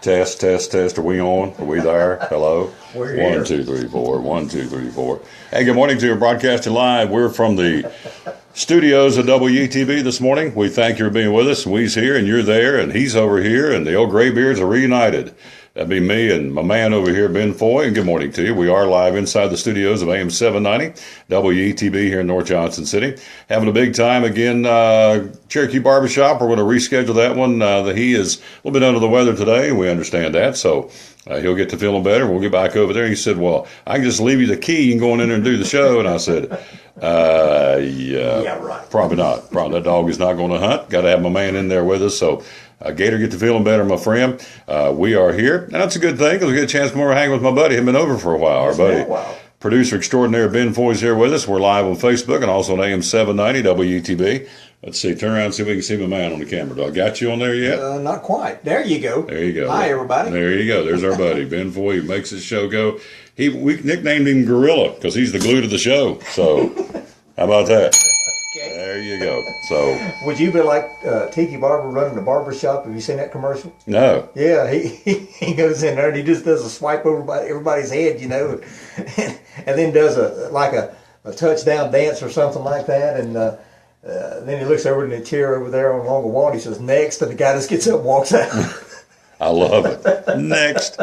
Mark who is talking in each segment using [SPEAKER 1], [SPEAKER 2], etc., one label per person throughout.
[SPEAKER 1] Test, test, test. Are we on? Are we there? Hello?
[SPEAKER 2] We're here.
[SPEAKER 1] 1, 2, 3, 4. 1, 2, 3, 4. Hey, good morning to you. Broadcasting live. We're from the studios of WETB this morning. We thank you for being with us. We's here and you're there and he's over here and the old graybeards are reunited. That'd be me and my man over here, Ben Foy. And good morning to you. We are live inside the studios of AM 790, WETB here in North Johnson City. Having a big time again, Cherokee Barbershop. We're going to reschedule that one. He is a little bit under the weather today. We understand that. So he'll get to feeling better. We'll get back over there. He said, well, I can just leave you the key and go in there and do the show. And I said, yeah, right. Probably not. Probably that dog is not going to hunt. Got to have my man in there with us. So Gator, get to feeling better, my friend. We are here, and that's a good thing because we get a chance to come over and hang with my buddy. He's been over for a while. Our buddy, producer extraordinaire Ben Foy's here with us. We're live on Facebook and also on AM 790 WETB. Let's see, turn around and see if we can see my man on the camera. Do I got you on there yet?
[SPEAKER 2] Not quite. There you go.
[SPEAKER 1] There you go.
[SPEAKER 2] Hi, everybody.
[SPEAKER 1] There you go. There's our buddy, Ben Foy, who makes his show go. We nicknamed him Gorilla because he's the glue to the show. So how about that?
[SPEAKER 2] Okay.
[SPEAKER 1] There you go. So,
[SPEAKER 2] would you be like Tiki Barber running the barber shop? Have you seen that commercial?
[SPEAKER 1] No.
[SPEAKER 2] Yeah, he goes in there and he just does a swipe over everybody's head, you know, and then does a touchdown dance or something like that, and then he looks over in the chair over there on along the wall. And he says next, and the guy just gets up and walks out.
[SPEAKER 1] I love it. Next.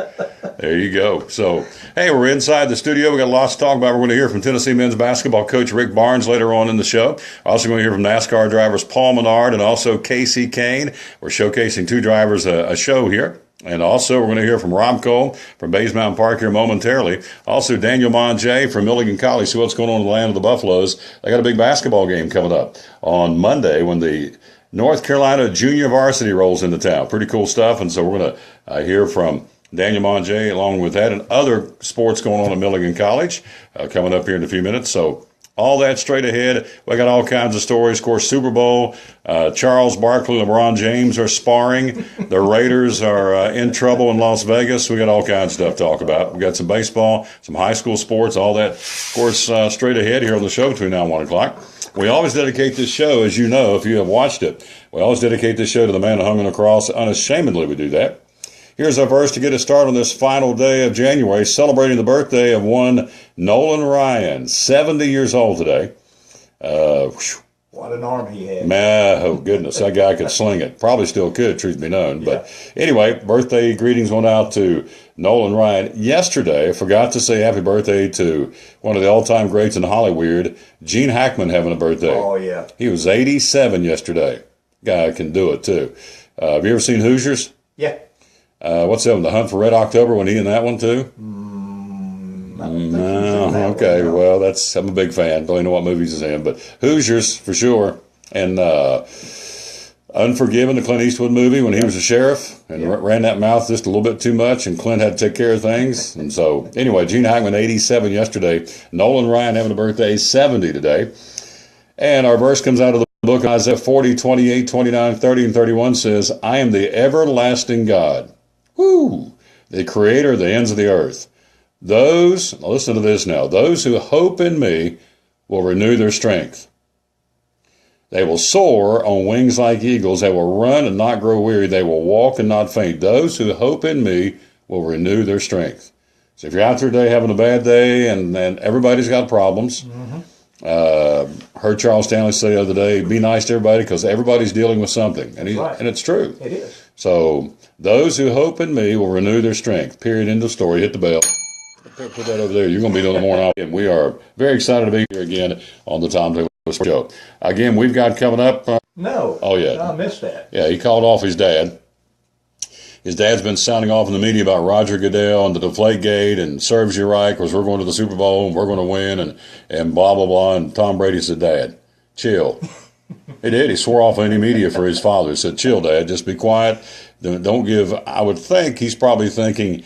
[SPEAKER 1] There you go. So, hey, we're inside the studio. We got lots to talk about. We're going to hear from Tennessee men's basketball coach Rick Barnes later on in the show. Also going to hear from NASCAR drivers Paul Menard and also Casey Kane. We're showcasing two drivers a show here. And also we're going to hear from Rob Cole from Bays Mountain Park here momentarily. Also Daniel Monjay from Milligan College. See what's going on in the land of the Buffaloes. They got a big basketball game coming up on Monday when the North Carolina junior varsity rolls into town. Pretty cool stuff. And so we're going to hear from Daniel Monjay along with that and other sports going on at Milligan College coming up here in a few minutes. So all that straight ahead. We got all kinds of stories. Of course, Super Bowl, Charles Barkley, LeBron James are sparring. The Raiders are in trouble in Las Vegas. We got all kinds of stuff to talk about. We got some baseball, some high school sports, all that. Of course, straight ahead here on the show between now and 1 o'clock. We always dedicate this show, as you know, if you have watched it, we always dedicate this show to the man who hung on the cross. Unashamedly, we do that. Here's our verse to get us started on this final day of January, celebrating the birthday of one Nolan Ryan, 70 years old today.
[SPEAKER 2] What an arm he had.
[SPEAKER 1] Man, oh, goodness, that guy could sling it. Probably still could, truth be known.
[SPEAKER 2] Yeah.
[SPEAKER 1] But anyway, birthday greetings went out to Nolan Ryan. Yesterday, I forgot to say happy birthday to one of the all-time greats in Hollywood, Gene Hackman, having a birthday.
[SPEAKER 2] Oh, yeah.
[SPEAKER 1] He was 87 yesterday. Guy can do it, too. Have you ever seen Hoosiers?
[SPEAKER 2] Yeah.
[SPEAKER 1] What's that one? The Hunt for Red October, when he in that one, too? No, okay.
[SPEAKER 2] One, no.
[SPEAKER 1] Well, I'm a big fan. Don't even know what movies he's in, but Hoosiers for sure. And Unforgiven, the Clint Eastwood movie when he was a sheriff and ran that mouth just a little bit too much, and Clint had to take care of things. And so, anyway, Gene Hackman, 87 yesterday. Nolan Ryan having a birthday, 70 today. And our verse comes out of the book of Isaiah 40, 28, 29, 30, and 31 says, I am the everlasting God, the creator of the ends of the earth. Listen to this now, those who hope in me will renew their strength. They will soar on wings like eagles. They will run and not grow weary. They will walk and not faint. Those who hope in me will renew their strength. So if you're out there today having a bad day and everybody's got problems, heard Charles Stanley say the other day, be nice to everybody because everybody's dealing with something. And it's true.
[SPEAKER 2] It is.
[SPEAKER 1] So those who hope in me will renew their strength. Period. End of story. Hit the bell. Put that over there. You're going to be doing the morning. And we are very excited to be here again on the Tom Taylor Show. Again, we've got coming up.
[SPEAKER 2] No.
[SPEAKER 1] Oh, yeah.
[SPEAKER 2] I missed that.
[SPEAKER 1] Yeah, he called off his dad. His dad's been sounding off in the media about Roger Goodell and the Deflategate and serves you right because we're going to the Super Bowl and we're going to win and blah, blah, blah. And Tom Brady said, Dad, chill. He did. He swore off any media for his father. He said, chill, Dad. Just be quiet. Don't give. I would think he's probably thinking,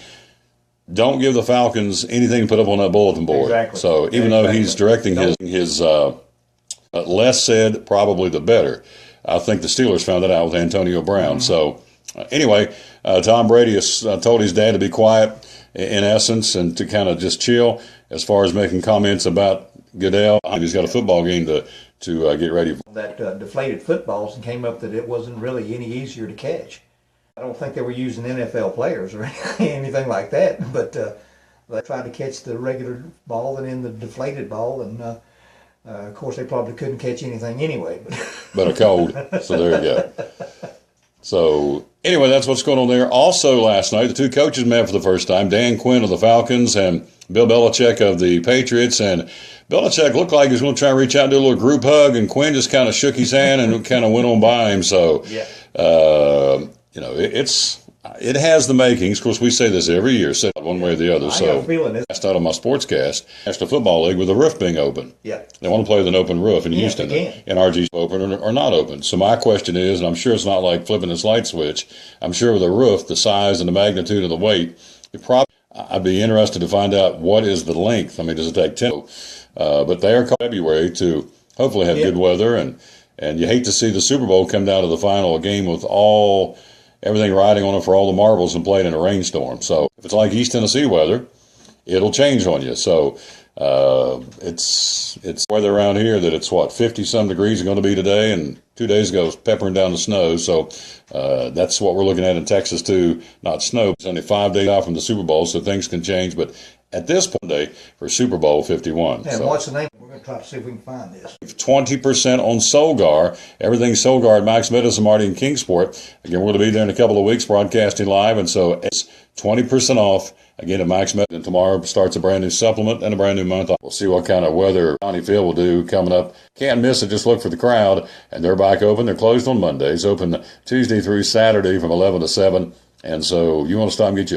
[SPEAKER 1] don't give the Falcons anything to put up on that bulletin board.
[SPEAKER 2] Exactly.
[SPEAKER 1] So even though he's directing his less said, probably the better. I think the Steelers found that out with Antonio Brown. So anyway, Tom Brady has told his dad to be quiet in essence and to kind of just chill as far as making comments about Goodell. He's got a football game to get ready for.
[SPEAKER 2] That deflated footballs and came up that it wasn't really any easier to catch. I don't think they were using NFL players or anything like that, but they tried to catch the regular ball and then the deflated ball, and of course they probably couldn't catch anything anyway.
[SPEAKER 1] But a cold. So there you go. So anyway, that's what's going on there. Also last night, the two coaches met for the first time, Dan Quinn of the Falcons and Bill Belichick of the Patriots. And Belichick looked like he was going to try and reach out and do a little group hug, and Quinn just kind of shook his hand and kind of went on by him. So,
[SPEAKER 2] Yeah.
[SPEAKER 1] It has the makings. Of course, we say this every year, so one way or the other.
[SPEAKER 2] I
[SPEAKER 1] So
[SPEAKER 2] got a feeling this.
[SPEAKER 1] last out on my sportscast, National Football League with the roof being open.
[SPEAKER 2] Yeah.
[SPEAKER 1] They want to play with an open roof in
[SPEAKER 2] Yeah,
[SPEAKER 1] Houston.
[SPEAKER 2] again.
[SPEAKER 1] NRG's open or not open. So my question is, and I'm sure it's not like flipping this light switch, I'm sure with a roof, the size and the magnitude of the weight, I'd be interested to find out what is the length. I mean, does it take 10? But they are called February to hopefully have good weather, and you hate to see the Super Bowl come down to the final game with everything riding on it for all the marbles and played in a rainstorm. So if it's like East Tennessee weather, it'll change on you. So it's weather around here that it's 50-some degrees are going to be today, and 2 days ago it was peppering down the snow. So that's what we're looking at in Texas too. Not snow. It's only 5 days out from the Super Bowl, so things can change. But at this point for Super Bowl 51.
[SPEAKER 2] And what's the name? We're going to try to see if we can find this.
[SPEAKER 1] 20% on Solgar. Everything Solgar at Max Medicine, Marty and Kingsport. Again, we're going to be there in a couple of weeks broadcasting live, and so it's 20% off. Again, at Max Medicine. And tomorrow starts a brand new supplement and a brand new month. We'll see what kind of weather County Field will do coming up. Can't miss it. Just look for the crowd. And they're back open. They're closed on Mondays. Open Tuesday through Saturday from 11 to 7. And so you want to stop and get you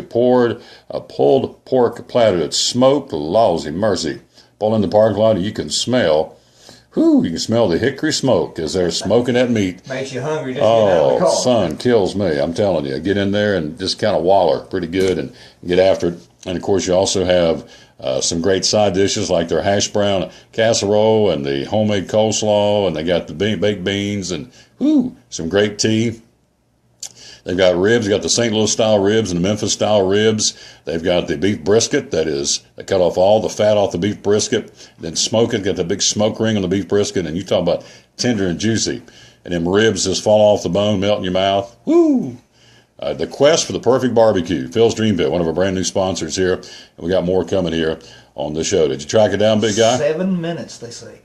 [SPEAKER 1] a pulled pork platter that's smoked, lousy mercy. Pull in the parking lot and you can smell, you can smell the hickory smoke as they're smoking that meat.
[SPEAKER 2] Makes you hungry just to get out of the car.
[SPEAKER 1] Son, kills me, I'm telling you. Get in there and just kind of waller pretty good and get after it. And, of course, you also have some great side dishes like their hash brown casserole and the homemade coleslaw, and they got the baked beans and, some great tea. They've got ribs. They've got the St. Louis style ribs and the Memphis style ribs. They've got the beef brisket. They cut off all the fat off the beef brisket, then smoke it. Got the big smoke ring on the beef brisket, and you talk about tender and juicy. And them ribs just fall off the bone, melt in your mouth. Woo! The quest for the perfect barbecue. Phil's Dream Pit, one of our brand new sponsors here. And we got more coming here on the show. Did you track it down, big guy?
[SPEAKER 2] 7 minutes, they say.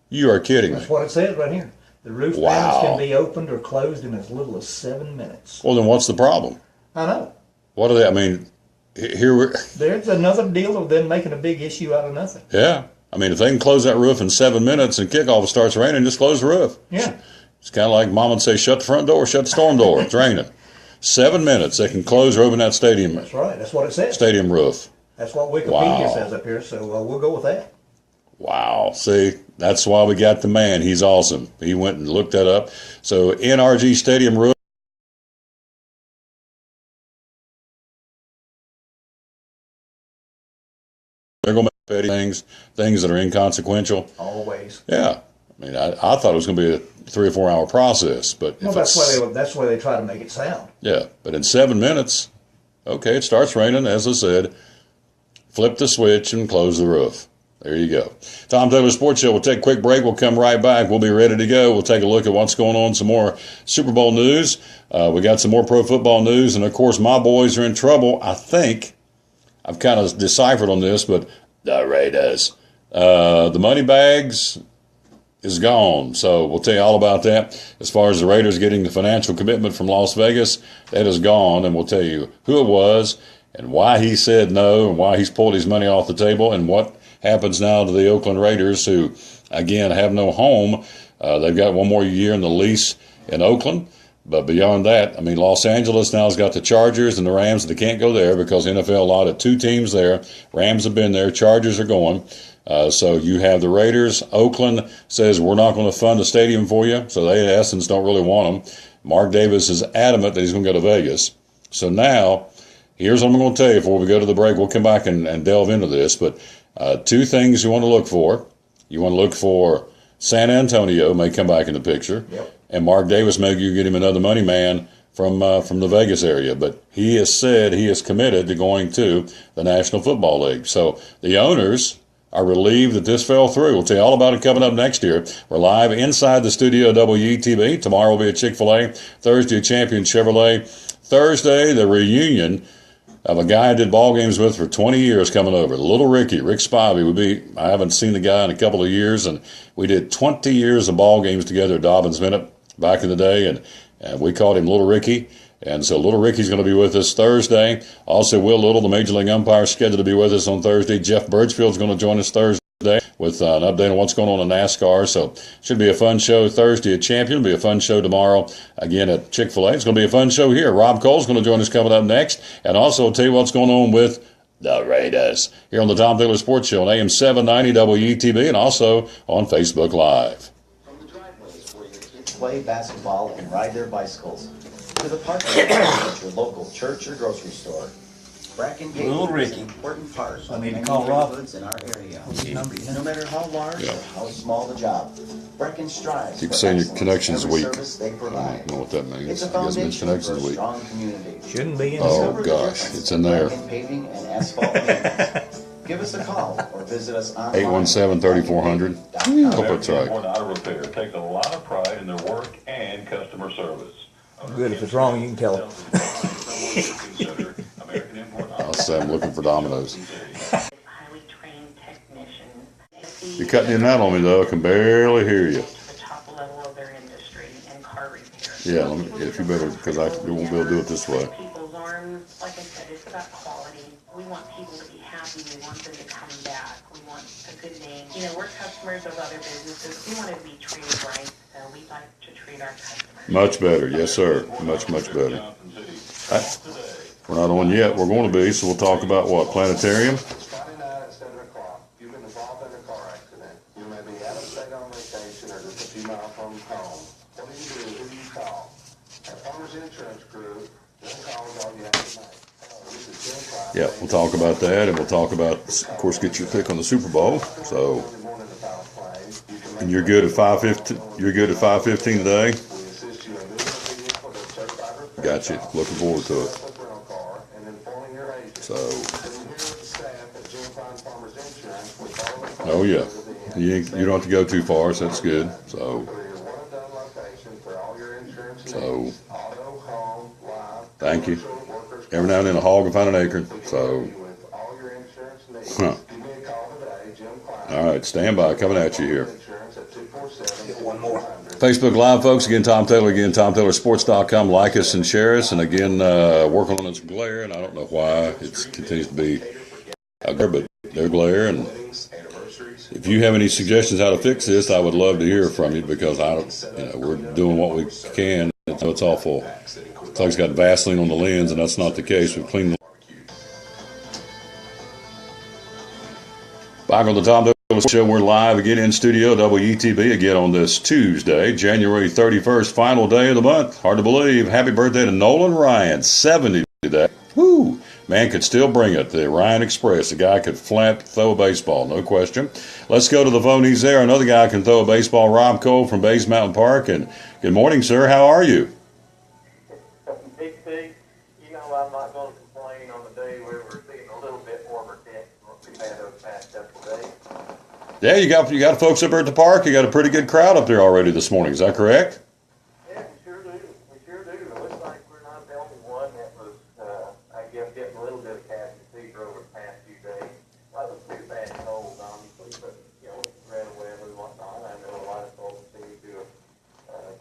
[SPEAKER 1] You are kidding me.
[SPEAKER 2] That's what it says right here. The roof fans can be opened or closed in as little as 7 minutes.
[SPEAKER 1] Well, then what's the problem?
[SPEAKER 2] I know.
[SPEAKER 1] What are they? I mean,
[SPEAKER 2] there's another deal of them making a big issue out of nothing.
[SPEAKER 1] Yeah. I mean, if they can close that roof in 7 minutes and kickoff starts raining, just close the roof.
[SPEAKER 2] Yeah.
[SPEAKER 1] It's kind of like Mom would say, shut the front door, shut the storm door. It's raining. 7 minutes, they can close or open that stadium.
[SPEAKER 2] That's right. That's what it says.
[SPEAKER 1] Stadium roof.
[SPEAKER 2] That's what Wikipedia says up here, so we'll go with that.
[SPEAKER 1] Wow. See, that's why we got the man. He's awesome. He went and looked that up. So NRG Stadium roof. They're going to make petty things that are inconsequential.
[SPEAKER 2] Always.
[SPEAKER 1] Yeah. I mean, I thought it was going to be a 3 or 4 hour process, but
[SPEAKER 2] that's why they try to make it sound.
[SPEAKER 1] Yeah, but in 7 minutes, okay, it starts raining, as I said. Flip the switch and close the roof. There you go. Tom Taylor Sports Show. We'll take a quick break. We'll come right back. We'll be ready to go. We'll take a look at what's going on, some more Super Bowl news. We got some more pro football news, and of course, my boys are in trouble. I think I've kind of deciphered on this, but the Raiders, the money bags is gone. So we'll tell you all about that. As far as the Raiders getting the financial commitment from Las Vegas, that is gone, and we'll tell you who it was and why he said no and why he's pulled his money off the table and what happens now to the Oakland Raiders, who, again, have no home. They've got one more year in the lease in Oakland. But beyond that, I mean, Los Angeles now has got the Chargers and the Rams. They can't go there because the NFL allotted 2 teams there. Rams have been there. Chargers are going. So you have the Raiders. Oakland says, we're not going to fund a stadium for you. So they, in essence, don't really want them. Mark Davis is adamant that he's going to go to Vegas. So now, here's what I'm going to tell you before we go to the break. We'll come back and delve into this. But 2 things you want to look for. You want to look for San Antonio may come back in the picture.
[SPEAKER 2] Yep.
[SPEAKER 1] And Mark Davis may get him another money man from the Vegas area. But he has said he is committed to going to the National Football League. So the owners are relieved that this fell through. We'll tell you all about it coming up next year. We're live inside the studio at WETB. Tomorrow will be at Chick-fil-A. Thursday, Champion Chevrolet. Thursday, the reunion of a guy I did ball games with for 20 years coming over. Little Rick Spivey. I haven't seen the guy in a couple of years, and we did 20 years of ball games together at Dobbins Minute back in the day, and we called him Little Ricky. And so Little Ricky's going to be with us Thursday. Also, Will Little, the Major League umpire, is scheduled to be with us on Thursday. Jeff Birchfield's going to join us Thursday with an update on what's going on in NASCAR. So should be a fun show Thursday at Champion. It'll be a fun show tomorrow again at Chick-fil-A. It's going to be a fun show here. Rob Cole's going to join us coming up next. And also I'll tell you what's going on with the Raiders here on the Tom Taylor Sports Show on AM 790 WETB and also on Facebook Live.
[SPEAKER 3] From the driveways where your kids play basketball and ride their bicycles, to the parking lot at your local church or grocery store. Bracken Gate is an important part of many neighborhoods in our area. No matter how large or how small the job, Bracken strives
[SPEAKER 1] Keep
[SPEAKER 3] for
[SPEAKER 1] saying your
[SPEAKER 3] excellence
[SPEAKER 1] connection's
[SPEAKER 3] in every
[SPEAKER 1] weak.
[SPEAKER 3] service they
[SPEAKER 1] I
[SPEAKER 3] provide.
[SPEAKER 1] don't know what that means.
[SPEAKER 3] It's a
[SPEAKER 1] I guess it means
[SPEAKER 3] foundation
[SPEAKER 1] connection's
[SPEAKER 3] for a
[SPEAKER 1] weak.
[SPEAKER 3] strong community.
[SPEAKER 2] Shouldn't be in
[SPEAKER 1] Oh,
[SPEAKER 3] Discover the
[SPEAKER 1] gosh,
[SPEAKER 3] difference
[SPEAKER 1] it's in there.
[SPEAKER 3] Bracken Paving and asphalt maintenance. Give us a call or visit us online.
[SPEAKER 1] 817-3400. Hope that's right.
[SPEAKER 4] Auto Repair takes a lot of pride in their work and customer service.
[SPEAKER 2] Good. If it's wrong, you can tell them.
[SPEAKER 1] I'll say I'm looking for Domino's.
[SPEAKER 5] Highly trained technicians.
[SPEAKER 1] You're cutting in and out on me, though. I can barely hear you.
[SPEAKER 5] The top level of their industry in car repair.
[SPEAKER 1] Yeah, if you better, because I won't be able to do it this way.
[SPEAKER 5] People's arms, like I said, it's about quality. We want people to be happy. We want them to come back. We want a good name. You know, we're customers of other businesses. We want to be treated right, so we like to treat our customers.
[SPEAKER 1] Much better. Yes, sir. Much better. We're not on yet. We're going to be, so we'll talk about what? Planetarium?
[SPEAKER 6] Friday night at 7 o'clock, you've been involved in a car accident. You may be out of state on vacation or just a few miles from home. What do you do? Who do you call? Our Farmers Insurance Group, one call is all you have to make. This is Jim Price.
[SPEAKER 1] Yeah, we'll talk about that, and we'll talk about, of course, get your pick on the Super Bowl. So,
[SPEAKER 6] Monday morning to file a claim. You can make
[SPEAKER 1] and you're good at 5:15. You're good at 5:15 today.
[SPEAKER 6] We assist you in moving a vehicle to certified repair
[SPEAKER 1] Got you.
[SPEAKER 6] shop,
[SPEAKER 1] Looking forward to it.
[SPEAKER 6] with rental car, and informing your agent.
[SPEAKER 1] So,
[SPEAKER 6] Then here with the staff at Jim Price Farmers Insurance, we follow the
[SPEAKER 1] oh yeah,
[SPEAKER 6] process to the end.
[SPEAKER 1] you don't have to go too far, so that's good. So,
[SPEAKER 6] For your one-and-done location for all your insurance
[SPEAKER 1] So-
[SPEAKER 6] needs, auto, home, life,
[SPEAKER 1] thank you.
[SPEAKER 6] commercial, workers'
[SPEAKER 1] Every now and then a hog can find an acorn. So,
[SPEAKER 6] with all your insurance needs.
[SPEAKER 1] Huh.
[SPEAKER 6] Give me a call today, Jim Klein.
[SPEAKER 1] all right, stand by. Coming at you here.
[SPEAKER 6] Insurance at 247-400.
[SPEAKER 1] Facebook Live, folks. Again, Tom Taylor. Again, TomTaylorSports.com. Like us and share us. And again, working on this glare, and I don't know why it continues to be a glare, but they're glare. And if you have any suggestions how to fix this, I would love to hear from you because I don't, we're doing what we can. It's awful. It's like it's got Vaseline on the lens, and that's not the case. We've cleaned the. Back on the Tom Taylor Show, we're live again in studio, WETB, again on this Tuesday, January 31st, final day of the month. Hard to believe. Happy birthday to Nolan Ryan, 70 today. Woo! Man could still bring it. The Ryan Express. The guy could throw a baseball, no question. Let's go to the phone. He's there. Another guy can throw a baseball. Rob Cole from Bays Mountain Park. And good morning, sir. How are you?
[SPEAKER 7] Big T, you know I'm not going to complain on the day where we're seeing a little bit warmer temps than what we've had over the past couple of days.
[SPEAKER 1] Yeah, you got folks up there at the park. You got a pretty good crowd up there already this morning. Is that correct?
[SPEAKER 7] Yeah, we sure do. We sure do. It looks like we're not the only one that was, I guess, getting a little bit of cabin fever over the past few days. Wasn't too bad cold, obviously, but, you know, red weather and whatnot. I know a lot of folks seem to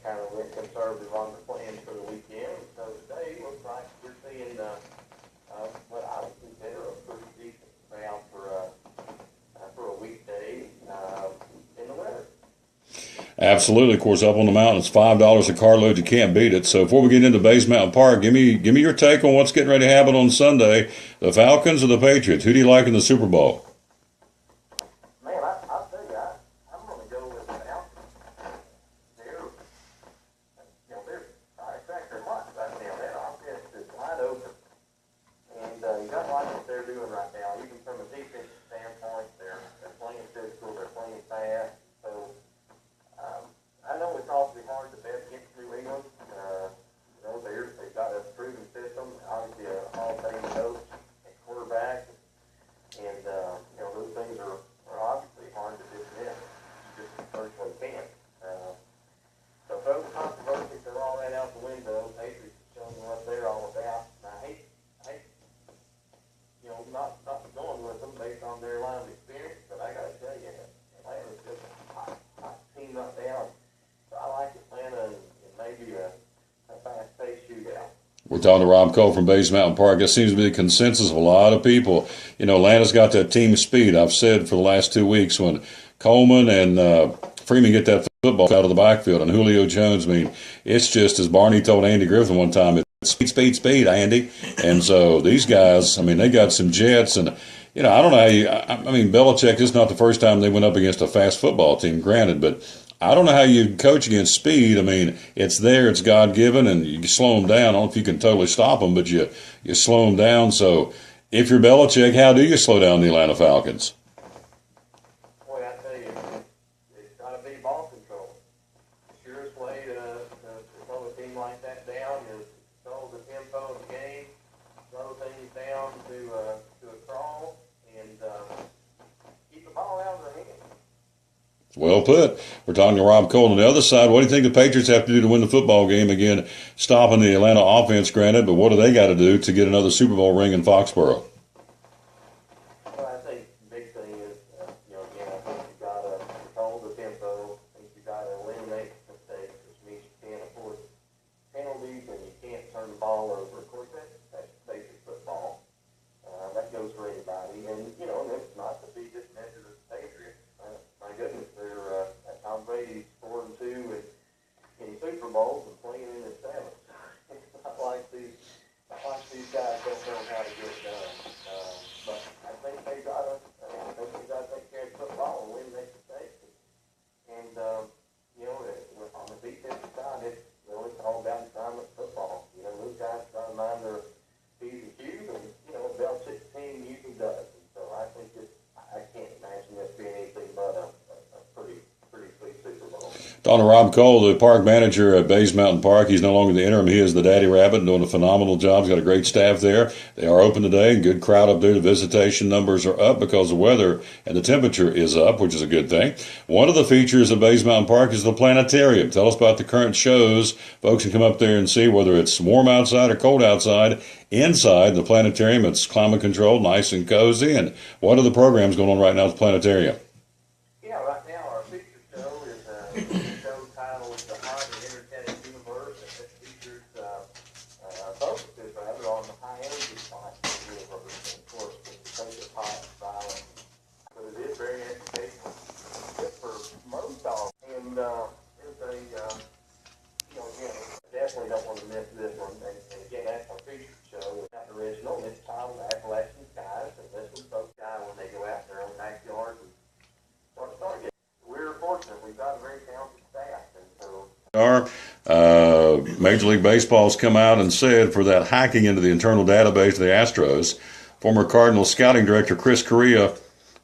[SPEAKER 7] kind of went conservative on the plans for the weekend. So today looks like we're seeing what I would consider a pretty decent crowd for a weekday in the weather.
[SPEAKER 1] Absolutely. Of course, up on the mountain, it's $5 a carload. You can't beat it. So before we get into Bays Mountain Park, give me your take on what's getting ready to happen on Sunday. The Falcons or the Patriots? Who do you like in the Super Bowl?
[SPEAKER 7] Man, I'll tell you, I'm going to go with the Falcons. They're track their marks right now. That offense is wide open. And you got to like what they're doing right now. Even from a defensive standpoint, they're playing physical, they're playing fast. So I know it's awfully hard to bet against New England. They've got a proven system, obviously a Hall of Fame coach at quarterback. And
[SPEAKER 1] We're talking to Rob Cole from Bays Mountain Park. That seems to be the consensus of a lot of people. You know, Atlanta's got that team speed. I've said for the last 2 weeks, when Coleman and Freeman get that football out of the backfield, and Julio Jones, I mean, it's just, as Barney told Andy Griffin one time, it's speed, speed, speed, Andy. And so these guys, I mean, they got some jets. And, you know, I don't know how you, I mean, Belichick, this is not the first time they went up against a fast football team, granted, but I don't know how you coach against speed. I mean, it's there, it's God-given, and you slow them down. I don't know if you can totally stop them, but you slow them down. So if you're Belichick, how do you slow down the Atlanta Falcons?
[SPEAKER 7] Boy, I tell you, it's got to be ball control. The surest way to slow a team like that down is control the tempo of the game, slow things down to a crawl, and keep the ball out of their hands.
[SPEAKER 1] Well put. We're talking to Rob Cole. On the other side, what do you think the Patriots have to do to win the football game? Again, stopping the Atlanta offense, granted, but what do they got to do to get another Super Bowl ring in Foxborough?
[SPEAKER 7] Well, I think the big thing is, again, I think you've got to control the tempo. I think you've got to eliminate mistakes, which means you can't afford penalties and you can't turn the ball over. Of course, that's basic football. That goes for anybody. And, it's not to be dismissive of the Patriots. My goodness, they're Tom Brady's 4-2 in Super Bowls and playing in his seventh. It's not like these guys don't know how to get it done. But I think they gotta take care of football and eliminate mistakes. And on the defensive side, it's all about assignment football. Those guys try to mind their P's and Q's, and Belichick's team usually does. And so I think I can't imagine this being anything but a pretty sweet Super Bowl.
[SPEAKER 1] Talking to Rob Cole, the park manager at Bays Mountain Park. He's no longer the interim. He is the Daddy Rabbit, doing a phenomenal job. He's got a great staff there. They are open today, and good crowd up there. The visitation numbers are up because the weather and the temperature is up, which is a good thing. One of the features of Bays Mountain Park is the planetarium. Tell us about the current shows. Folks can come up there and see whether it's warm outside or cold outside. Inside the planetarium, it's climate controlled, nice and cozy. And what are the programs going on right now at the planetarium?
[SPEAKER 7] Yeah, right now our feature show is a show titled The Heart of Entertainment Universe, and it features focuses rather on the high energy spots of the universe. And of course, because it's hot, violent, but it is very educational, good for most dogs. And it's again, definitely don't want to miss this one. And again, that's our feature show. It's not original. It's titled Appalachian Skies, and this was folks die when they go out in their own backyard and start starting. We're fortunate. We've got a very talented staff, and so.
[SPEAKER 1] Major League Baseball's come out and said, for that hacking into the internal database of the Astros, former Cardinals scouting director Chris Correa,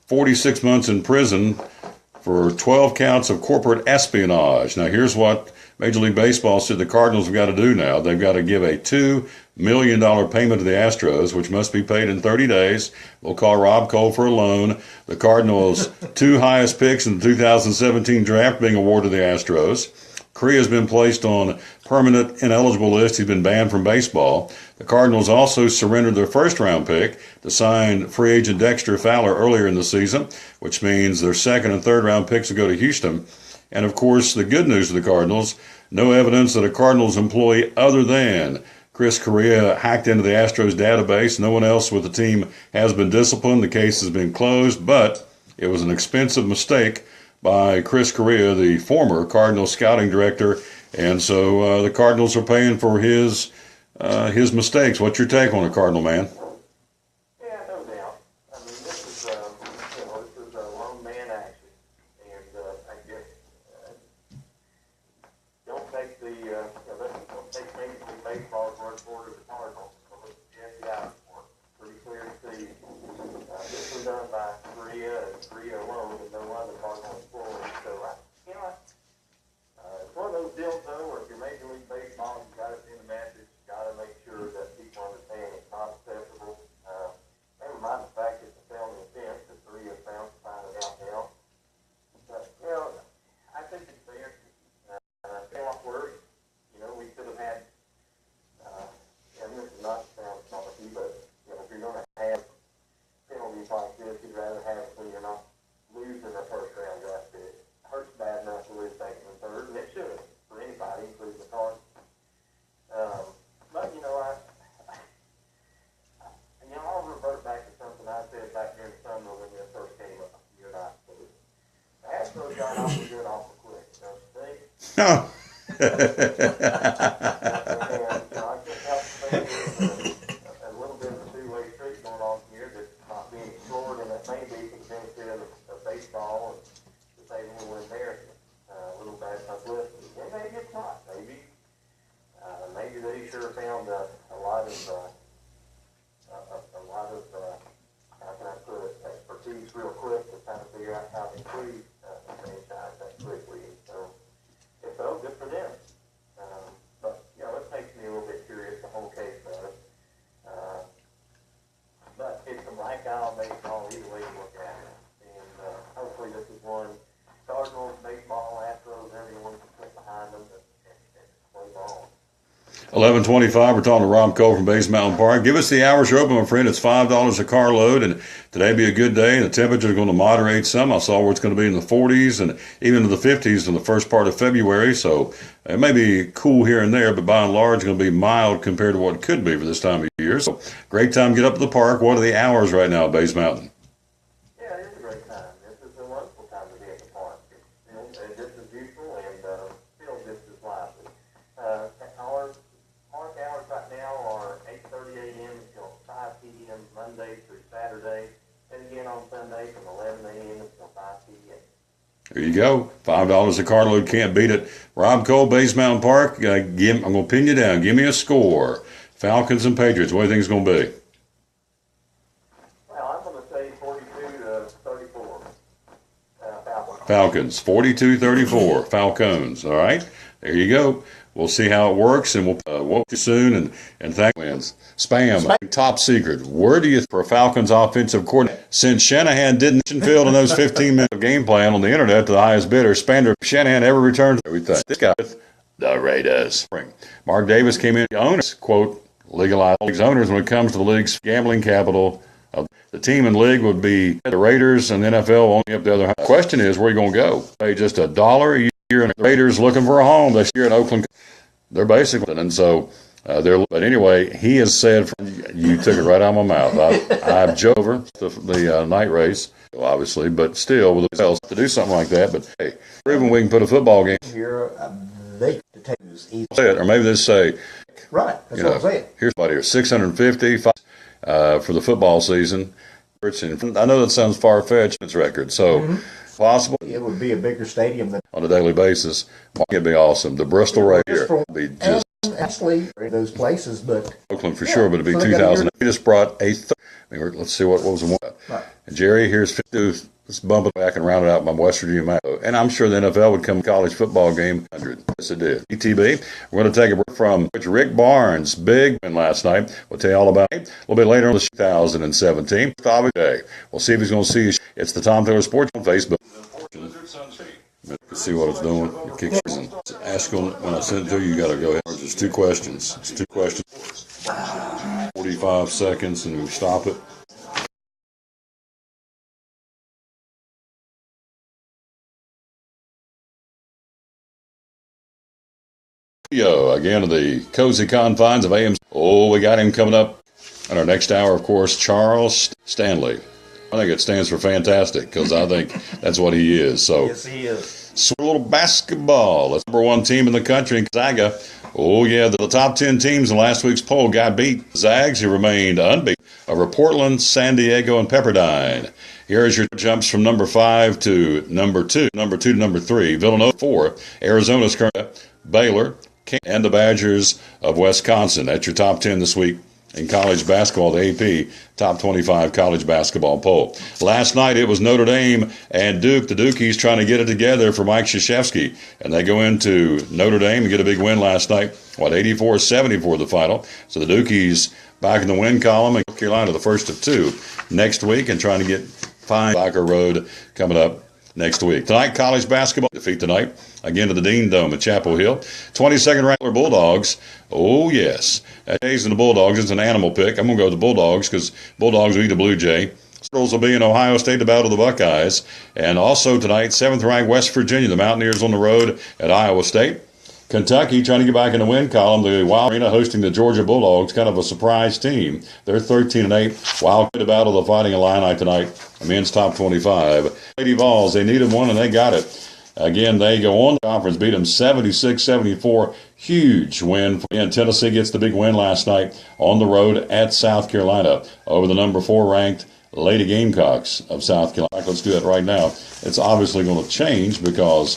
[SPEAKER 1] 46 months in prison for 12 counts of corporate espionage. Now, here's what Major League Baseball said the Cardinals have got to do now. They've got to give a $2 million payment to the Astros, which must be paid in 30 days. We'll call Rob Cole for a loan. The Cardinals' 2 highest picks in the 2017 draft being awarded to the Astros. Correa has been placed on permanent ineligible list. He's been banned from baseball. The Cardinals also surrendered their first-round pick to sign free agent Dexter Fowler earlier in the season, which means their second and third-round picks will go to Houston. And, of course, the good news for the Cardinals, no evidence that a Cardinals employee other than Chris Correa hacked into the Astros database. No one else with the team has been disciplined. The case has been closed, but it was an expensive mistake by Chris Correa, the former Cardinals scouting director. And so the Cardinals are paying for his mistakes. What's your take on it, Cardinal man?
[SPEAKER 7] Yeah, no doubt. I mean, this is a lone man action, and I guess don't take don't take Major League Baseball's word for it as the Cardinals. But Jesse Eisenberg, pretty clear to see this was done by Korea and Korea alone, and no other Cardinal employees. So it's one of those deals though, where if you're Major League Baseball, you got to send a message. Got to make sure that people understand it's not acceptable. also got off of doing awful quick, don't you think?
[SPEAKER 1] No.
[SPEAKER 7] And, I can't help but think there's a little bit of a two-way street going on here that's not being explored, and that may be for the benefit of baseball and to say a little embarrassment, a little bad publicity. And maybe it's not. Maybe they sure found a lot of how can I put it, expertise real quick to kind of figure out how to improve the franchise that quickly. And so, if so, good for them. But, it makes me a little bit curious, the whole case of it. But it's a black eye on baseball either way you look at it. And hopefully this is one Cardinals, baseball, Astros, everyone can put behind them and play ball.
[SPEAKER 1] 11:25. We're talking to Rob Cole from Base Mountain Park. Give us the hours you're open, my friend. It's $5 a carload, and today be a good day. The temperature is going to moderate some. I saw where it's going to be in the 40s and even to the 50s in the first part of February. So it may be cool here and there, but by and large, it's going to be mild compared to what it could be for this time of year. So great time to get up to the park. What are the hours right now at Base Mountain?
[SPEAKER 7] Yeah, it is a great time. This is a wonderful time to be at the park. It's just as useful and still just as lively. Park hours right now are 8:30 a.m. until 5 p.m. Monday through Saturday, and again on Sunday from 11 a.m. until 5 p.m.
[SPEAKER 1] There you go. $5 a carload. Can't beat it. Rob Cole, Base Mountain Park. I'm going to pin you down. Give me a score. Falcons and Patriots. What do you think it's going to be?
[SPEAKER 7] Well, I'm going to say 42-34.
[SPEAKER 1] Falcons. 42-34. Falcons. All right. There you go. We'll see how it works, and we'll see you soon. And thank wins. Spam. Top secret. Where do you for a Falcons offensive coordinator? Since Shanahan didn't field in those 15 minutes of game plan on the internet to the highest bidder, Shanahan ever returned everything. This guy with the Raiders. Mark Davis came in. The owners quote legalize league's owners when it comes to the league's gambling capital. The team in the league would be the Raiders, and the NFL only up the other. The question is, where are you going to go? Pay just $1 a year, and the Raiders looking for a home. They're here in Oakland. They're basically, and so but anyway, he has said, you took it right out of my mouth. I've joked over the night race, obviously, but still, with the else to do something like that. But hey, proven we can put a football game
[SPEAKER 2] Here, they take this easy.
[SPEAKER 1] or maybe they say,
[SPEAKER 2] Right, that's what I'm saying.
[SPEAKER 1] here's about here, 650 for the football season. I know that sounds far-fetched, it's record, so possible
[SPEAKER 2] It would be a bigger stadium than
[SPEAKER 1] on a daily basis. It'd be awesome. The Bristol right here would be just
[SPEAKER 2] actually in those places, but
[SPEAKER 1] Oakland for sure, but it'd be 2000. We just brought let's see what was the one.
[SPEAKER 2] Right.
[SPEAKER 1] And Jerry, here's 50. Let's bump it back and round it out my West Virginia map. And I'm sure the NFL would come college football game 100. Yes, it did. WETB. We're going to take a break from Coach Rick Barnes. Big win last night. We'll tell you all about it a little bit later on the 2017. Day. We'll see if he's going to see you. It's the Tom Taylor Sports on Facebook. Let's see what it's doing. It kicks in. Ask him when I send it to you. You got to go ahead. It's 2 questions. It's 2 questions. 45 seconds, and we stop it. Again, to the cozy confines of AM. Oh, we got him coming up in our next hour, of course, Charles Stanley. I think it stands for fantastic because I think that's what he is. So,
[SPEAKER 2] yes, he is.
[SPEAKER 1] Sweet little basketball. That's number 1 team in the country in Gonzaga. Oh, yeah, the top 10 teams in last week's poll got beat. Zags, who remained unbeaten, over Portland, San Diego, and Pepperdine. Here's your jumps from number 5 to number 2, number 2 to number 3. Villanova 4, Arizona's current, Baylor, and the Badgers of Wisconsin. That's your top 10 this week in college basketball, the AP Top 25 College Basketball Poll. Last night, it was Notre Dame and Duke. The Dukies trying to get it together for Mike Krzyzewski. And they go into Notre Dame and get a big win last night. 84-74 the final. So the Dukies back in the win column. And North Carolina, the first of 2 next week, and trying to get fine Backer Road coming up next week. Tonight, college basketball defeat tonight. Again to the Dean Dome at Chapel Hill. 22nd Rattler Bulldogs. Oh, yes. That Jays and the Bulldogs is an animal pick. I'm going to go with the Bulldogs because Bulldogs will eat a Blue Jay. Stros will be in Ohio State to battle the Buckeyes. And also tonight, 7th-ranked West Virginia. The Mountaineers on the road at Iowa State. Kentucky trying to get back in the win column. The Wild Arena hosting the Georgia Bulldogs, kind of a surprise team. They're 13-8. Wild to battle the Fighting Illini tonight. The men's top 25. Lady Vols, they needed one and they got it. Again, they go on the conference, beat them 76-74. Huge win. And Tennessee gets the big win last night on the road at South Carolina over the number 4 ranked Lady Gamecocks of South Carolina. Let's do that right now. It's obviously going to change because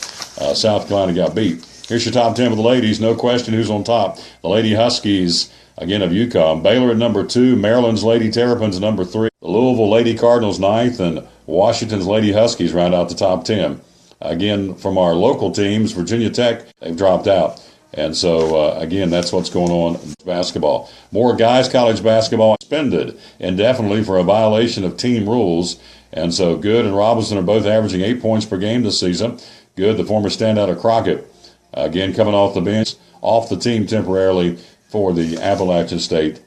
[SPEAKER 1] South Carolina got beat. Here's your top 10 of the ladies. No question who's on top. The Lady Huskies, again, of UConn. Baylor at number 2. Maryland's Lady Terrapins at number 3. The Louisville Lady Cardinals 9th. And Washington's Lady Huskies round out the top 10. Again, from our local teams, Virginia Tech, they've dropped out. And so, again, that's what's going on in basketball. More guys college basketball suspended indefinitely for a violation of team rules. And so Good and Robinson are both averaging 8 points per game this season. Good, the former standout of Crockett, again, coming off the bench, off the team temporarily for the Appalachian State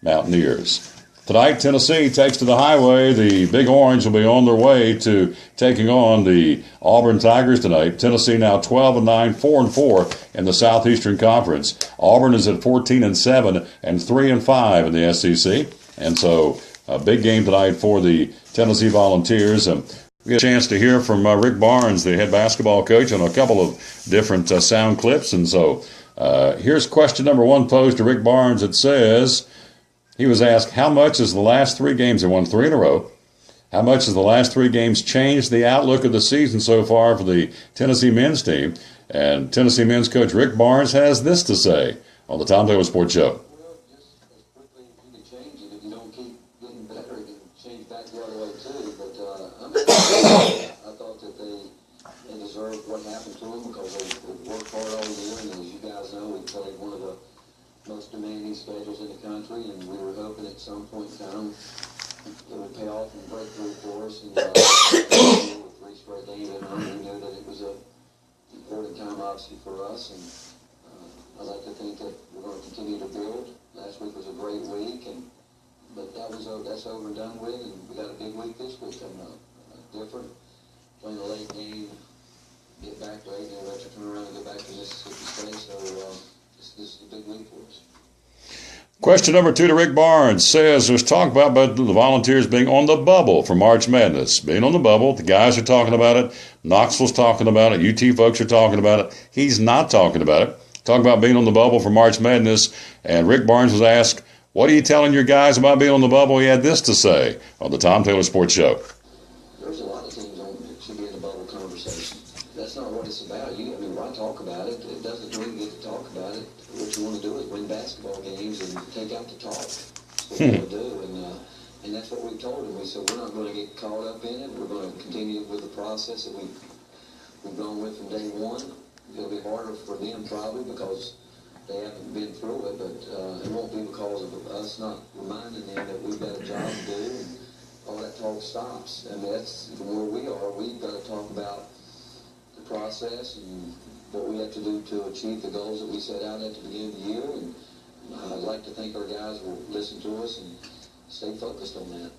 [SPEAKER 1] Mountaineers. Tonight, Tennessee takes to the highway. The Big Orange will be on their way to taking on the Auburn Tigers tonight. Tennessee now 12-9, 4-4 in the Southeastern Conference. Auburn is at 14-7 and 3-5 in the SEC. And so a big game tonight for the Tennessee Volunteers. We get a chance to hear from Rick Barnes, the head basketball coach, on a couple of different sound clips. And so here's question number 1 posed to Rick Barnes. It says, he was asked, how much has the last 3 games, they won 3 in a row, how much has the last 3 games changed the outlook of the season so far for the Tennessee men's team? And Tennessee men's coach Rick Barnes has this to say on the Tom Taylor Sports Show.
[SPEAKER 8] Well, just as quickly as you can change it. If you don't keep getting better, it can change back the other way too. But I thought that they deserved what happened to them because they worked hard all year. And as you guys know, we played one of the most demanding schedules in the country, and we were hoping at some point in time it would pay off and break through for us. And with 3 straight games at home, we knew that it was an important time, obviously, for us. And I like to think that we're going to continue to build. Last week was a great week, but that's over and done with, and we got a big week this week coming up. Different, playing a late game, get back late, and have to turn around and go back to Mississippi State. So. This is a big week for us.
[SPEAKER 1] Question number 2 to Rick Barnes says there's talk about the Volunteers being on the bubble for March Madness. Being on the bubble, the guys are talking about it. Knoxville's talking about it. UT folks are talking about it. He's not talking about it. Talking about being on the bubble for March Madness. And Rick Barnes was asked, what are you telling your guys about being on the bubble? He had this to say on the Tom Taylor Sports Show.
[SPEAKER 8] There's a lot of teams that should be in the bubble conversation. That's not what it's about. Why talk about it? It doesn't mean you get to talk about it. What you want to do is win basketball games and take out the talk. That's what we want to do, and that's what we told them. We said we're not going to get caught up in it. We're going to continue with the process that we've gone with from day one. It'll be harder for them probably because they haven't been through it, but it won't be because of us not reminding them that we've got a job to do, and all that talk stops. That's where we are. We've got to talk about the process and what we have to do to achieve the goals that we set out at the beginning of the year. And I'd like to think our guys will listen to us and stay focused on that.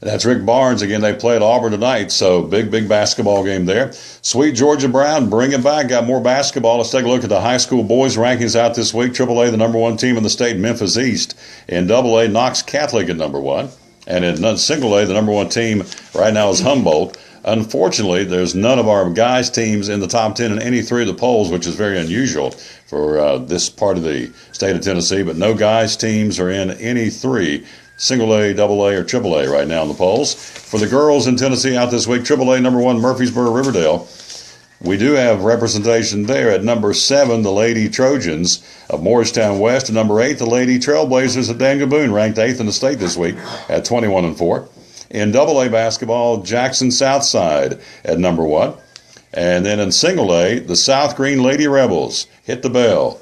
[SPEAKER 1] That's Rick Barnes. Again, they play at Auburn tonight, so big basketball game there. Sweet Georgia Brown, bring it back. Got more basketball. Let's take a look at the high school boys rankings out this week. AAA, the number 1 team in the state, Memphis East. In AA, Knox Catholic at number 1. And in single A, the number 1 team right now is Humboldt. Unfortunately, there's none of our guys' teams in the top 10 in any 3 of the polls, which is very unusual for this part of the state of Tennessee. But no guys' teams are in any 3, single A, double A, or triple A right now in the polls. For the girls in Tennessee out this week, triple A, number 1, Murfreesboro Riverdale. We do have representation there at number 7, the Lady Trojans of Morristown West. And number 8, the Lady Trailblazers of Daniel Boone, ranked 8th in the state this week at 21-4. In AA basketball, Jackson Southside at number 1. And then in single A, the South Green Lady Rebels hit the bell.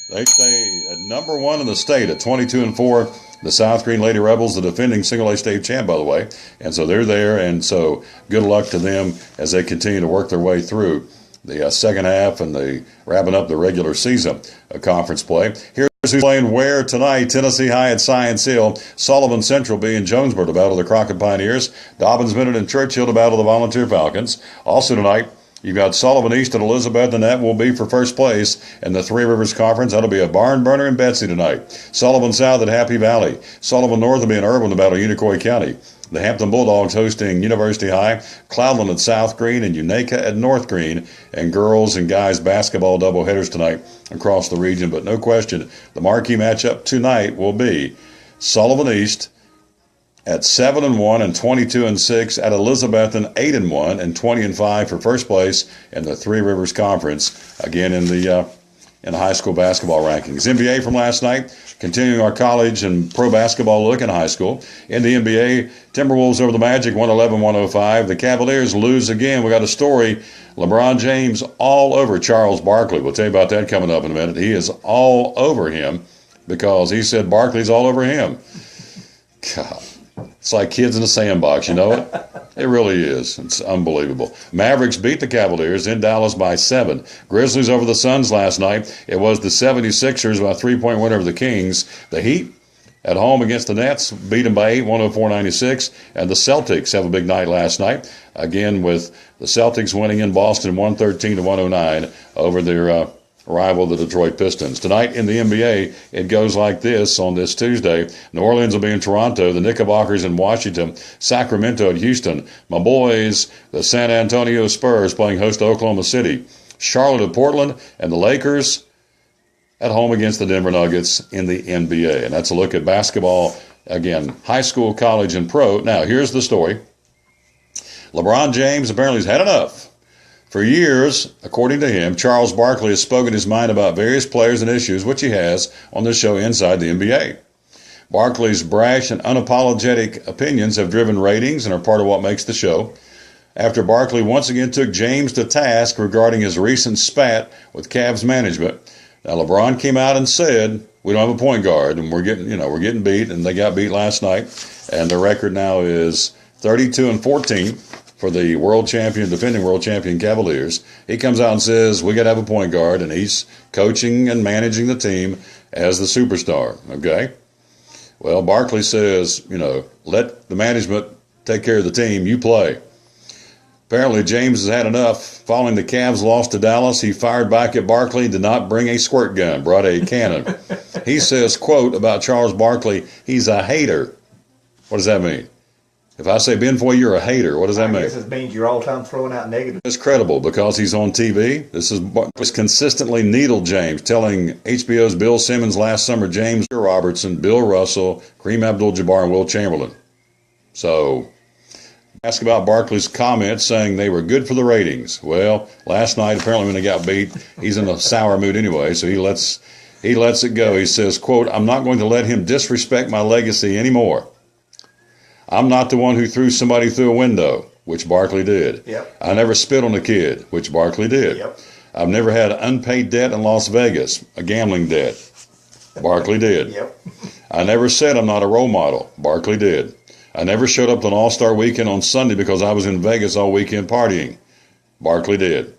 [SPEAKER 1] They stay at number 1 in the state at 22-4. The South Green Lady Rebels, the defending single A state champ, by the way. And so they're there, and so good luck to them as they continue to work their way through the second half and the wrapping up the regular season conference play. Here's who's playing where tonight. Tennessee High at Science Hill. Sullivan Central be in Jonesboro to battle the Crockett Pioneers. Dobbins Bennett and Churchill to battle the Volunteer Falcons. Also tonight, You've got Sullivan East and Elizabeth, and that will be for first place in the Three Rivers Conference. That'll be a barn burner in Betsy tonight. Sullivan South at Happy Valley. Sullivan North will be in Irwin to battle Unicoi County. The Hampton Bulldogs hosting University High, Cloudland at South Green, and Unaka at North Green. And girls and guys basketball doubleheaders tonight across the region. But no question, the marquee matchup tonight will be Sullivan East at 7-1 and 22-6 at Elizabeth and 8-1 and 20-5 for first place in the Three Rivers Conference. Again in the high school basketball rankings. NBA from last night, continuing our college and pro basketball look in high school. In the NBA, Timberwolves over the Magic, 111-105. The Cavaliers lose again. We got a story. LeBron James all over Charles Barkley. We'll tell you about that coming up in a minute. He is all over him because he said Barkley's all over him. God. It's like kids in a sandbox, you know it? It really is. It's unbelievable. Mavericks beat the Cavaliers in Dallas by 7. Grizzlies over the Suns last night. It was the 76ers by a 3-point win over the Kings. The Heat at home against the Nets beat them by 8, 104-96. And the Celtics have a big night last night. Again, with the Celtics winning in Boston 113-109 over their rival, the Detroit Pistons. Tonight in the NBA, it goes like this on this Tuesday. New Orleans will be in Toronto, the Knickerbockers in Washington, Sacramento at Houston. My boys, the San Antonio Spurs, playing host to Oklahoma City. Charlotte at Portland, and the Lakers at home against the Denver Nuggets in the NBA. And that's a look at basketball, again, high school, college, and pro. Now, here's the story. LeBron James apparently has had enough. For years, according to him, Charles Barkley has spoken his mind about various players and issues, which he has on the show Inside the NBA. Barkley's brash and unapologetic opinions have driven ratings and are part of what makes the show. After Barkley once again took James to task regarding his recent spat with Cavs management, now LeBron came out and said, "We don't have a point guard, and we're getting beat," and they got beat last night, and the record now is 32-14. For the defending world champion Cavaliers. He comes out and says, we got to have a point guard, and he's coaching and managing the team as the superstar, okay? Well, Barkley says, let the management take care of the team, you play. Apparently, James has had enough. Following the Cavs' loss to Dallas, he fired back at Barkley, did not bring a squirt gun, brought a cannon. He says, quote, about Charles Barkley, he's a hater. What does that mean? If I say, Ben Foy, you're a hater, what does that mean?
[SPEAKER 2] I guess it means you're all the time throwing out negative.
[SPEAKER 1] It's credible because he's on TV. This is consistently needled James, telling HBO's Bill Simmons last summer, James Robertson, Bill Russell, Kareem Abdul-Jabbar, and Will Chamberlain. So, ask about Barkley's comments saying they were good for the ratings. Well, last night, apparently when they got beat, he's in a sour mood anyway, so he lets it go. He says, quote, I'm not going to let him disrespect my legacy anymore. I'm not the one who threw somebody through a window, which Barkley did.
[SPEAKER 2] Yep.
[SPEAKER 1] I never spit on a kid, which Barkley did.
[SPEAKER 2] Yep.
[SPEAKER 1] I've never had unpaid debt in Las Vegas, a gambling debt. Barkley did.
[SPEAKER 2] Yep.
[SPEAKER 1] I never said I'm not a role model. Barkley did. I never showed up to an All-Star weekend on Sunday because I was in Vegas all weekend partying. Barkley did.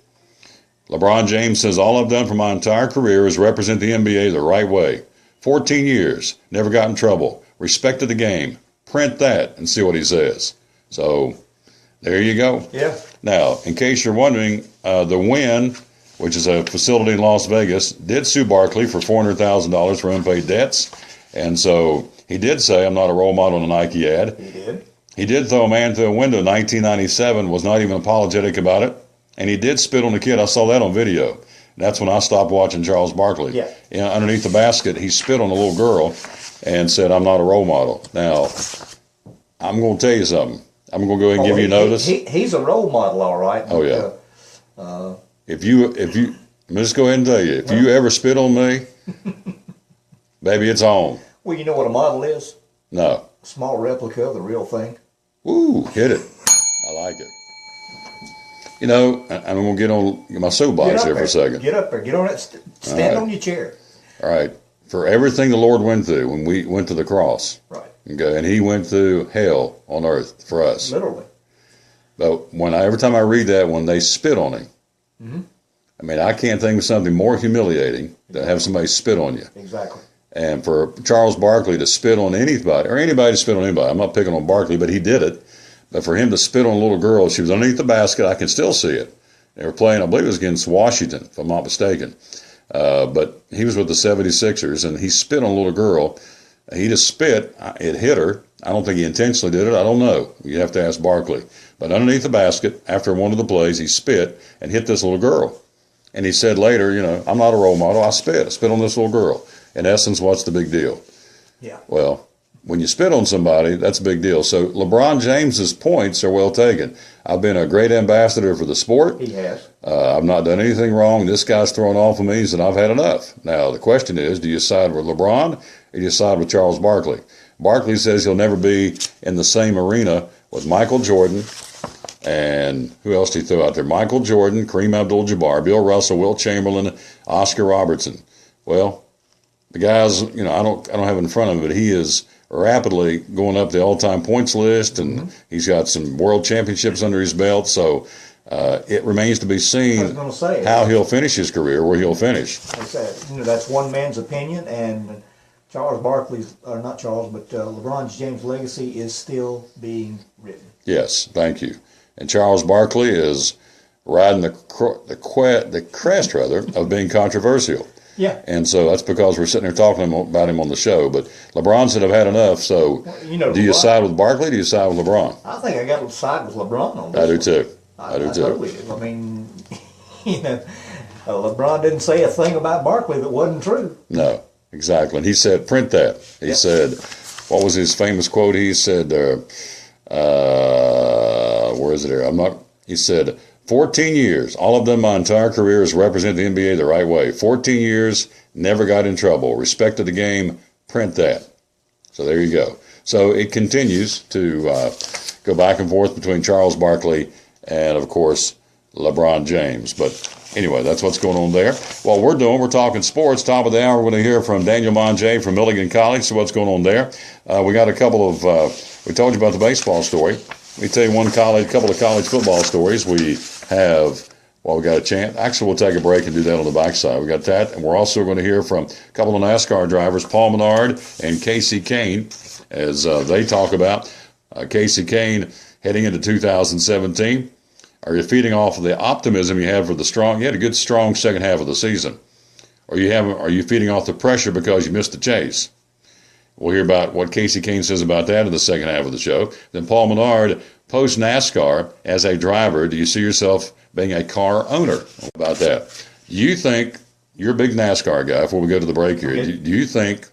[SPEAKER 1] LeBron James says all I've done for my entire career is represent the NBA the right way. 14 years, never got in trouble, respected the game. Print that and see what he says. So, there you go.
[SPEAKER 2] Yeah.
[SPEAKER 1] Now, in case you're wondering, the Wynn, which is a facility in Las Vegas, did sue Barkley for $400,000 for unpaid debts. And so, he did say, I'm not a role model in a Nike ad.
[SPEAKER 2] He did.
[SPEAKER 1] He did throw a man through a window in 1997, was not even apologetic about it. And he did spit on the kid. I saw that on video. That's when I stopped watching Charles Barkley.
[SPEAKER 2] Yeah.
[SPEAKER 1] Underneath the basket, he spit on a little girl and said, I'm not a role model. Now, I'm going to tell you something. I'm going to go ahead and give you notice.
[SPEAKER 2] He's a role model, all right.
[SPEAKER 1] Oh, yeah. If you, let me just go ahead and tell you, if you ever spit on me, baby, it's on.
[SPEAKER 2] Well, you know what a model is?
[SPEAKER 1] No.
[SPEAKER 2] A small replica of the real thing.
[SPEAKER 1] Ooh, hit it. I like it. I'm going to get on my soapbox here for a second.
[SPEAKER 2] Get up there. Get on it. Stand on your chair.
[SPEAKER 1] All right. For everything the Lord went through when we went to the cross.
[SPEAKER 2] Right.
[SPEAKER 1] Okay, and he went through hell on earth for us.
[SPEAKER 2] Literally.
[SPEAKER 1] But every time I read that, when they spit on him, I mean, I can't think of something more humiliating than have somebody spit on you.
[SPEAKER 2] Exactly.
[SPEAKER 1] And for Charles Barkley to spit on anybody, or anybody to spit on anybody, I'm not picking on Barkley, but he did it. But for him to spit on a little girl, she was underneath the basket, I can still see it. They were playing, I believe it was against Washington, if I'm not mistaken. But he was with the 76ers, and he spit on a little girl. He just spit. It hit her. I don't think he intentionally did it. I don't know. You have to ask Barkley. But underneath the basket, after one of the plays, he spit and hit this little girl. And he said later, I'm not a role model. I spit on this little girl. In essence, what's the big deal?
[SPEAKER 2] Yeah.
[SPEAKER 1] Well, when you spit on somebody, that's a big deal. So LeBron James's points are well taken. I've been a great ambassador for the sport.
[SPEAKER 2] He has.
[SPEAKER 1] I've not done anything wrong. This guy's throwing off of me, and I've had enough. Now, the question is, do you side with LeBron or do you side with Charles Barkley? Barkley says he'll never be in the same arena with Michael Jordan and who else did he throw out there? Michael Jordan, Kareem Abdul-Jabbar, Bill Russell, Wilt Chamberlain, Oscar Robertson. Well, the guys, I don't have it in front of him, but he is rapidly going up the all-time points list, and he's got some world championships under his belt. So it remains to be seen how he'll finish his career, where he'll finish.
[SPEAKER 2] That's one man's opinion, and Charles Barkley's, or not Charles, but LeBron James' legacy is still being written.
[SPEAKER 1] Yes, thank you. And Charles Barkley is riding the crest of being controversial.
[SPEAKER 2] Yeah.
[SPEAKER 1] And so that's because we're sitting here talking about him on the show. But LeBron said, I've had enough. So do you side with Barkley or do you side with LeBron?
[SPEAKER 2] I think I got to side with LeBron on this.
[SPEAKER 1] I do too. I do too.
[SPEAKER 2] Totally do. I mean, LeBron didn't say a thing about Barkley that wasn't true.
[SPEAKER 1] No, exactly. And he said, print that. He said, what was his famous quote? He said, where is it here? He said, 14 years, all of them my entire career has represented the NBA the right way. 14 years, never got in trouble. Respected the game, print that. So there you go. So it continues to go back and forth between Charles Barkley and, of course, LeBron James. But anyway, that's what's going on there. Well, we're talking sports. Top of the hour, we're going to hear from Daniel Monjay from Milligan College. So what's going on there? We got a couple of, we told you about the baseball story. Let me tell you couple of college football stories. We got a chance. Actually, we'll take a break and do that on the backside. We got that, and we're also going to hear from a couple of NASCAR drivers, Paul Menard and Casey Kane, as they talk about Casey Kane heading into 2017. Are you feeding off of the optimism you had for you had a good, strong second half of the season? Or are you feeding off the pressure because you missed the chase? We'll hear about what Casey Kane says about that in the second half of the show. Then Paul Menard, post NASCAR, as a driver, do you see yourself being a car owner? About that. You think, you're a big NASCAR guy, before we go to the break here, do you think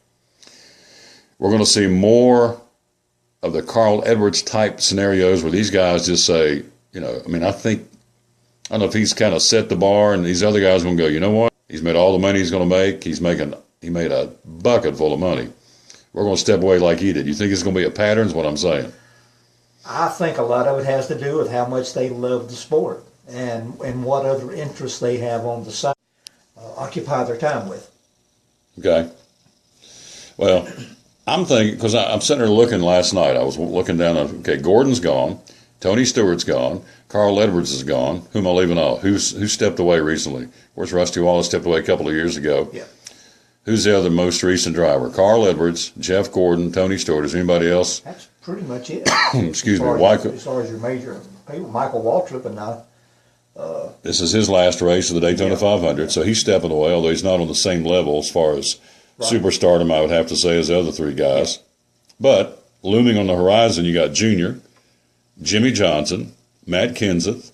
[SPEAKER 1] we're going to see more of the Carl Edwards type scenarios where these guys just say, I don't know if he's kind of set the bar and these other guys are going to go, you know what? He's made all the money he's going to make. He made a bucket full of money. We're going to step away like he did. You think it's going to be a pattern is what I'm saying?
[SPEAKER 2] I think a lot of it has to do with how much they love the sport and what other interests they have on the side, occupy their time with.
[SPEAKER 1] Okay. Well, I'm thinking, because I'm sitting there looking last night. I was looking down, Gordon's gone. Tony Stewart's gone. Carl Edwards is gone. Who am I leaving off? Who stepped away recently? Of course, Rusty Wallace stepped away a couple of years ago.
[SPEAKER 2] Yeah.
[SPEAKER 1] Who's the other most recent driver? Carl Edwards, Jeff Gordon, Tony Stewart. Is there anybody else?
[SPEAKER 2] That's pretty much it.
[SPEAKER 1] Excuse me.
[SPEAKER 2] As far as your major people, Michael Waltrip and I.
[SPEAKER 1] This is his last race of the Daytona 500, so he's stepping away, although he's not on the same level as far as superstardom, I would have to say, as the other three guys. But looming on the horizon, you got Junior, Jimmy Johnson, Matt Kenseth,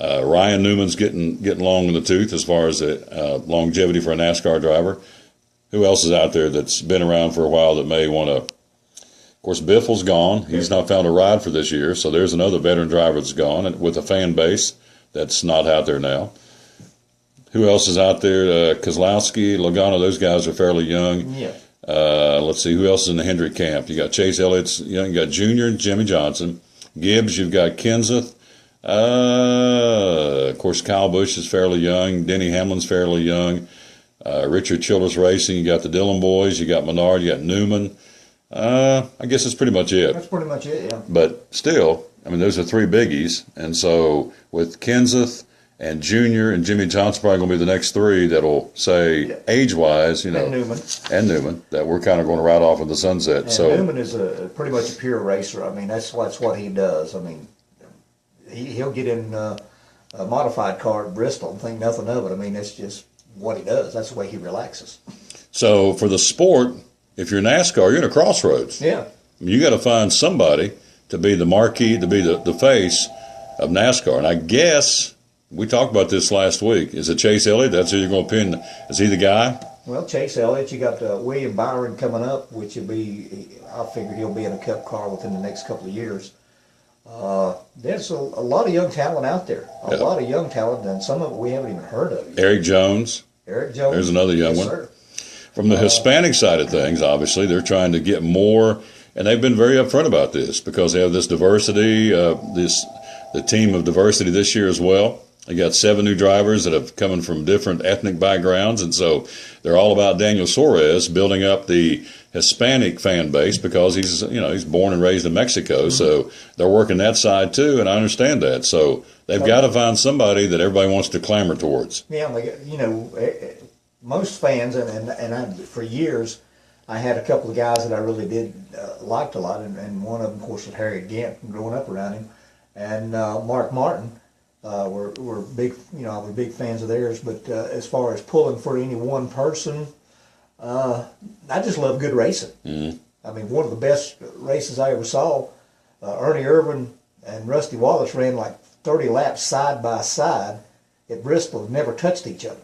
[SPEAKER 1] Ryan Newman's getting long in the tooth as far as the longevity for a NASCAR driver. Who else is out there that's been around for a while that may want to? Of course, Biffle's gone. He's not found a ride for this year, so there's another veteran driver that's gone and with a fan base that's not out there now. Who else is out there? Kozlowski, Logano, those guys are fairly young.
[SPEAKER 2] Yeah.
[SPEAKER 1] Let's see, who else is in the Hendrick camp? You got Chase Elliott's young. You got Junior and Jimmy Johnson. Gibbs, you've got Kenseth. Of course, Kyle Busch is fairly young. Denny Hamlin's fairly young. Richard Childress Racing, you got the Dillon boys, you got Menard, you got Newman. I guess that's pretty much it.
[SPEAKER 2] That's pretty much it, yeah.
[SPEAKER 1] But still, those are three biggies. And so with Kenseth and Junior and Jimmy Johnson probably going to be the next three that'll say, age-wise, and Newman, that we're kind of going to ride off in the sunset.
[SPEAKER 2] And
[SPEAKER 1] so
[SPEAKER 2] Newman is pretty much a pure racer. That's what he does. He'll get in a modified car at Bristol and think nothing of it. I mean, that's just what he does. That's the way he relaxes.
[SPEAKER 1] So for the sport, if you're NASCAR, you're in a crossroads.
[SPEAKER 2] Yeah.
[SPEAKER 1] You got to find somebody to be the marquee, to be the face of NASCAR. And I guess we talked about this last week. Is it Chase Elliott? That's who you're going to pin. Is he the guy?
[SPEAKER 2] Well, Chase Elliott, you got William Byron coming up, which will be, I figure he'll be in a Cup car within the next couple of years. There's a lot of young talent out there, a lot of young talent, and some of it we haven't even heard of yet.
[SPEAKER 1] Eric Jones.
[SPEAKER 2] There's
[SPEAKER 1] another young one.
[SPEAKER 2] Sir.
[SPEAKER 1] From the Hispanic side of things, obviously, they're trying to get more, and they've been very upfront about this because they have this diversity, the team of diversity this year as well. They got 7 new drivers that have come from different ethnic backgrounds, and so they're all about Daniel Suarez building up the Hispanic fan base because he's born and raised in Mexico, so they're working that side too, and I understand that. So they've got to find somebody that everybody wants to clamor towards.
[SPEAKER 2] Yeah, most fans, and for years, I had a couple of guys that I really did liked a lot, and one of them, of course, was Harry Gant, growing up around him, and Mark Martin. We're big, I was big fans of theirs. But as far as pulling for any one person, I just love good racing. Mm-hmm. I mean, one of the best races I ever saw, Ernie Irvan and Rusty Wallace ran like 30 laps side by side at Bristol, never touched each other.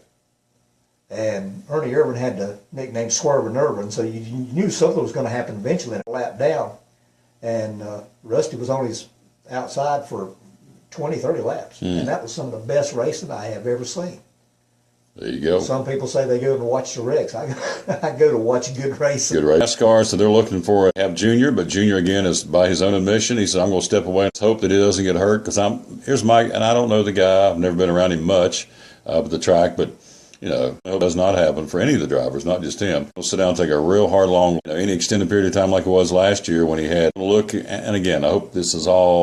[SPEAKER 2] And Ernie Irvan had the nickname Swervin' Irvan, so you knew something was going to happen eventually. A lap down, and Rusty was on his outside for 20, 30 laps. And that was some of the best racing I have ever seen.
[SPEAKER 1] There you go.
[SPEAKER 2] Some people say they go to watch the wrecks. I go to watch good racing.
[SPEAKER 1] Good race. NASCAR, so they're looking for have Junior, but Junior again is by his own admission. He said, "I'm going to step away and hope that he doesn't get hurt because and I don't know the guy. I've never been around him much at the track, but it does not happen for any of the drivers, not just him. He'll sit down and take a real hard, long, any extended period of time like it was last year when he had a look. And again, I hope this is all